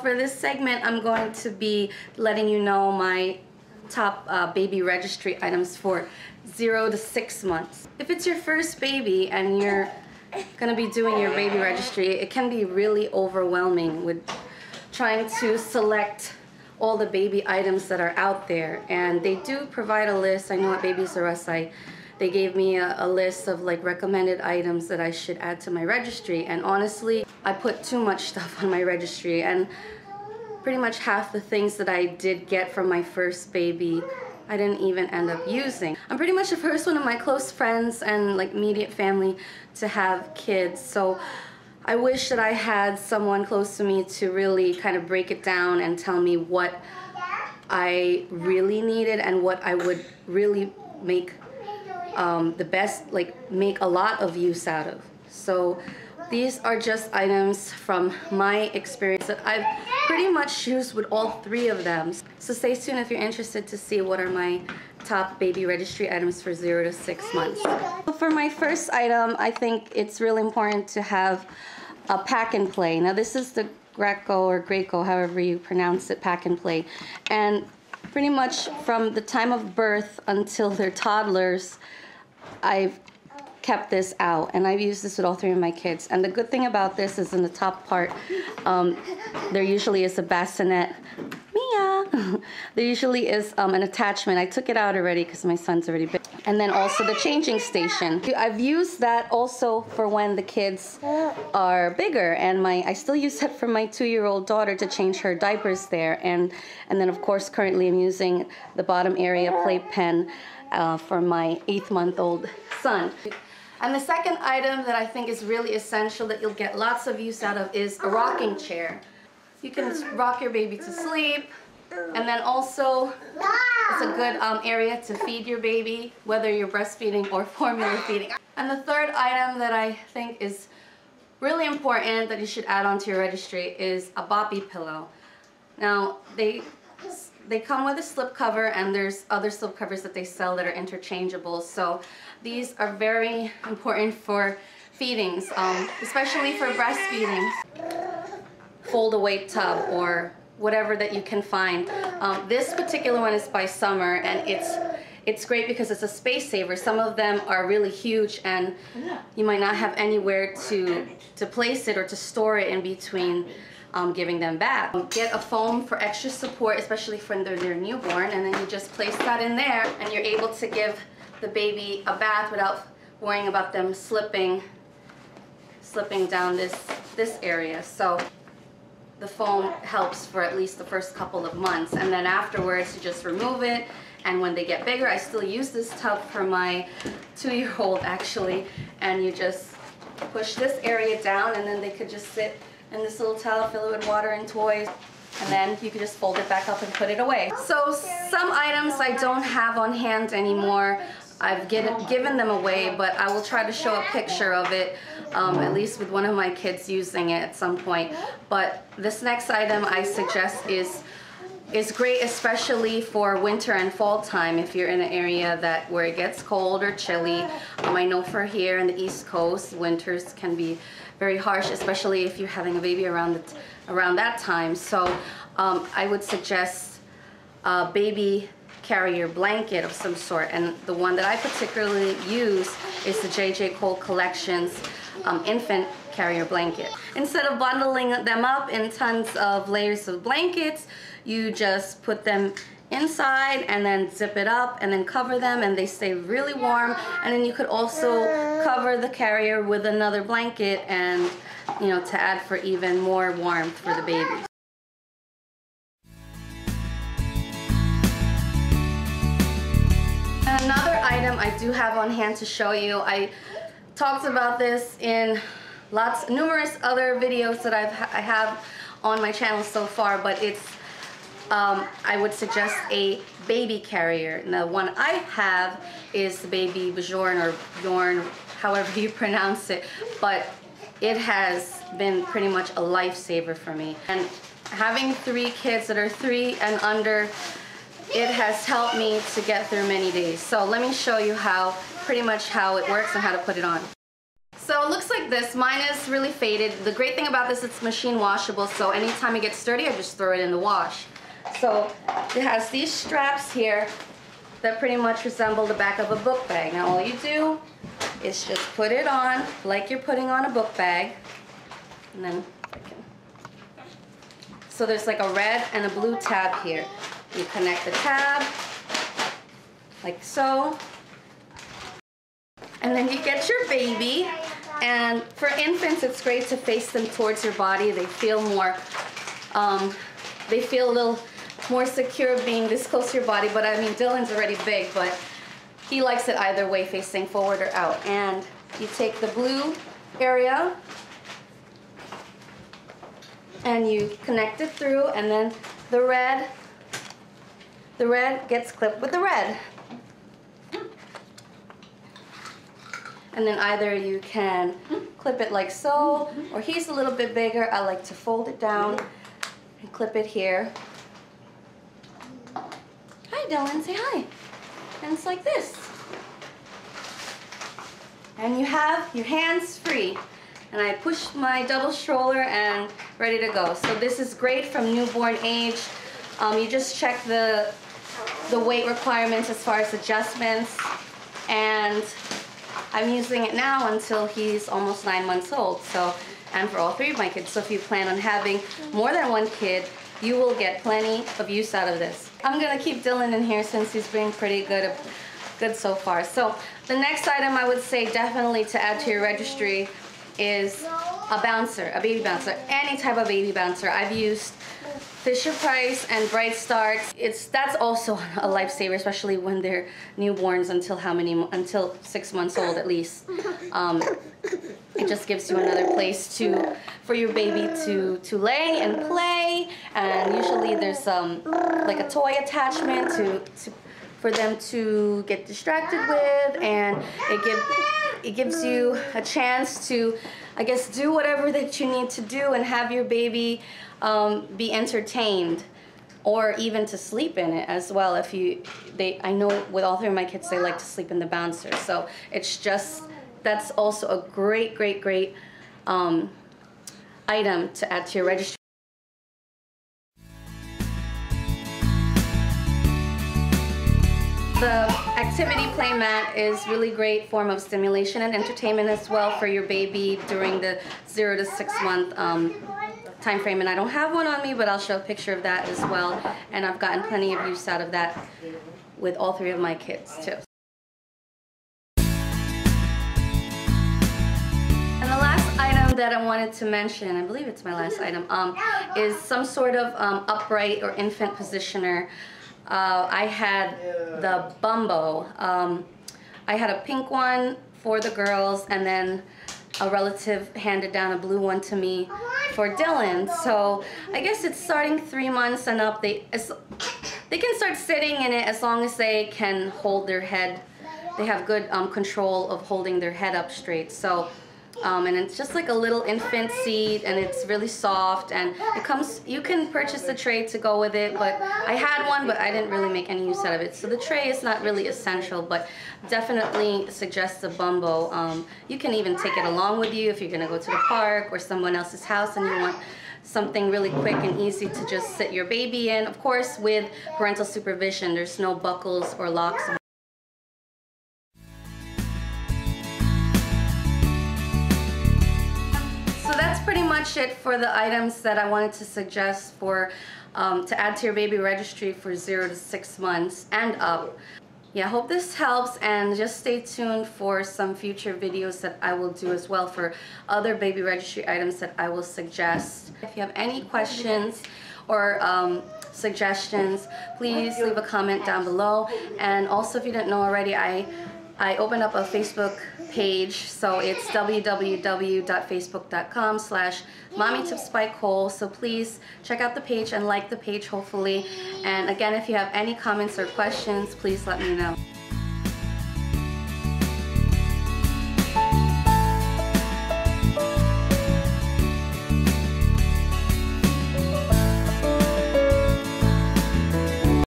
for this segment, I'm going to be letting you know my top baby registry items for 0 to 6 months. If it's your first baby and you're gonna be doing your baby registry, it can be really overwhelming with trying to select all the baby items that are out there. And they do provide a list. I know at Babies R Us, they gave me a list of like recommended items that I should add to my registry, and honestly I put too much stuff on my registry, and pretty much half the things that I did get from my first baby I didn't even end up using. I'm pretty much the first one of my close friends and like immediate family to have kids, so I wish that I had someone close to me to really kind of break it down and tell me what I really needed and what I would really make the best, like make a lot of use out of. So these are just items from my experience that I've pretty much used with all 3 of them. So stay tuned if you're interested to see what are my top baby registry items for 0 to 6 months. For my first item, I think it's really important to have a pack and play. Now this is the Greco or Graco, however you pronounce it, pack and play. And pretty much from the time of birth until they're toddlers, I've kept this out, and I've used this with all 3 of my kids. And the good thing about this is in the top part, there usually is a bassinet. Mia! There usually is an attachment. I took it out already because my son's already big. And then also the changing station. I've used that also for when the kids are bigger, and I still use it for my 2-year-old daughter to change her diapers there. And then of course currently I'm using the bottom area playpen for my 8-month-old son. And the second item that I think is really essential that you'll get lots of use out of is a rocking chair. You can rock your baby to sleep, and then also it's a good area to feed your baby, whether you're breastfeeding or formula feeding. And the third item that I think is really important that you should add onto your registry is a BOPPY pillow. Now they come with a slip cover, and there's other slip covers that they sell that are interchangeable. So these are very important for feedings, especially for breastfeeding. Fold away tub or whatever that you can find. This particular one is by Summer, and it's great because it's a space saver. Some of them are really huge, and you might not have anywhere to place it or to store it in between giving them bath. Get a foam for extra support, especially when they're newborn, and then you just place that in there, and you're able to give the baby a bath without worrying about them slipping down this area. So the foam helps for at least the first couple of months, and then afterwards you just remove it. And when they get bigger, I still use this tub for my 2-year-old actually, and you just push this area down, and then they could just sit in this little towel, fill it with water and toys, and then you can just fold it back up and put it away. So some items I don't have on hand anymore. I've given them away, but I will try to show a picture of it, at least with one of my kids using it at some point. But this next item I suggest is great, especially for winter and fall time if you're in an area where it gets cold or chilly. I know for here in the East Coast, winters can be very harsh, especially if you're having a baby around that time. So I would suggest a baby carrier blanket of some sort, and the one that I particularly use is the J.J. Cole Collections infant carrier blanket. Instead of bundling them up in tons of layers of blankets, you just put them inside and then zip it up and then cover them, and they stay really warm. And then you could also cover the carrier with another blanket, and to add for even more warmth for the baby. Another item I do have on hand to show you. I talked about this in numerous other videos that I have on my channel so far, but it's I would suggest a baby carrier. Now, the one I have is the Baby Bjorn or Bjorn, however you pronounce it, but it has been pretty much a lifesaver for me. And having 3 kids that are 3 and under, it has helped me to get through many days. So let me show you pretty much how it works and how to put it on. So it looks like this. Mine is really faded. The great thing about this, it's machine washable, so anytime it gets dirty, I just throw it in the wash. So it has these straps here that pretty much resemble the back of a book bag. Now all you do is just put it on like you're putting on a book bag. And then, so there's like a red and a blue tab here. You connect the tab like so. And then you get your baby. And for infants, it's great to face them towards your body. They feel more, they feel a little more secure being this close to your body. But I mean, Dylan's already big, but he likes it either way, facing forward or out. And you take the blue area and you connect it through, and then the red gets clipped with the red. And then either you can clip it like so, or he's a little bit bigger. I like to fold it down and clip it here. Hi, Dylan, say hi. And it's like this. And you have your hands free. And I push my double stroller and ready to go. So this is great from newborn age. You just check the weight requirements as far as adjustments. And I'm using it now until he's almost 9 months old. So, and for all 3 of my kids. So if you plan on having more than 1 kid, you will get plenty of use out of this. I'm gonna keep Dylan in here since he's been pretty good so far. So the next item I would say definitely to add to your registry is a bouncer, a baby bouncer, any type of baby bouncer. I've used Fisher-Price and Bright Start. That's also a lifesaver, especially when they're newborns until 6 months old at least. It just gives you another place for your baby to lay and play, and usually there's like a toy attachment for them to get distracted with, and it gives you a chance to, I guess, do whatever that you need to do and have your baby be entertained, or even to sleep in it as well. I know with all 3 of my kids, they like to sleep in the bouncer. So that's also a great item to add to your registry. The activity playmat is really great form of stimulation and entertainment as well for your baby during the 0 to 6 month time frame. And I don't have one on me, but I'll show a picture of that as well. And I've gotten plenty of use out of that with all 3 of my kids too. And the last item that I wanted to mention, I believe it's my last item, is some sort of upright or infant positioner. I had the Bumbo. I had a pink one for the girls, and then a relative handed down a blue one to me for Dylan. So I guess it's starting 3 months and up. They can start sitting in it as long as they can hold their head. They have good control of holding their head up straight. So and it's just like a little infant seat, and it's really soft, and you can purchase the tray to go with it, but I had one, but I didn't really make any use out of it. So the tray is not really essential, but definitely suggest the Bumbo. You can even take it along with you if you're gonna go to the park or someone else's house and you want something really quick and easy to just sit your baby in. Of course, with parental supervision, there's no buckles or locks. That's pretty much it for the items that I wanted to suggest for to add to your baby registry for 0 to 6 months and up. Yeah, I hope this helps, and just stay tuned for some future videos that I will do as well for other baby registry items that I will suggest. If you have any questions or suggestions, please leave a comment down below. And also, if you didn't know already, I opened up a Facebook page, so it's www.facebook.com/mommytipsbycole. So please check out the page and like the page, hopefully. And again, if you have any comments or questions, please let me know.